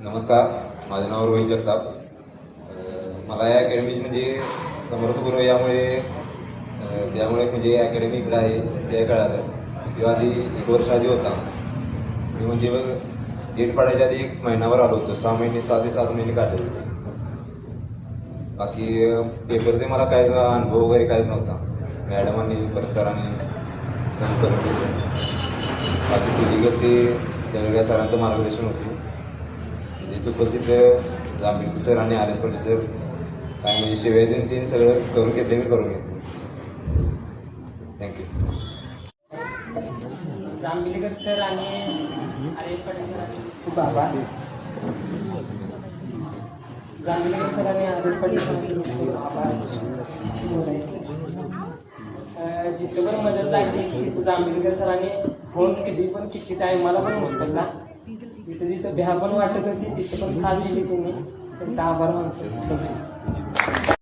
नमस्कार, माझं नाव रोहित जगताप. मला या अकॅडमी म्हणजे समर्थ गुरु यामुळे त्यामुळे म्हणजे अकॅडमी इकडं आहे ते कळालं. किंवा आधी 1 वर्ष आधी होता मी म्हणजे डेट पडायच्या आधी 1 महिनाभर आलो होतो. 6 महिने 6 ते 7 महिने काढले होते. बाकी पेपरचे मला काहीच अनुभव वगैरे काहीच नव्हता. मॅडमांनी परत सरांनी सण करून होते. बाकी फिजिकलचे सगळ्या सरांचं मार्गदर्शन होते. म्हणजे चुकल तिथं जांभेकर सर आणि RS पाटील सर काय म्हणजे शिवाय देऊन ते सगळं करून घेतले मी करून घेतले. थँक्यू. जांभेकर सर आणि RS पाटील सर खूप आभार. जांभेकर सर आणि RS पाटील सरांचे खूप आभार. जिथं पण मदत लागली तिथं जांभेकर सरांनी फोन कधी पण किती टाईम मला पण उचलला. जिथं जिथं भ्या पण वाटत होती तिथं पण साथ दिली त्यांनी. त्यांचा आभार मानतो.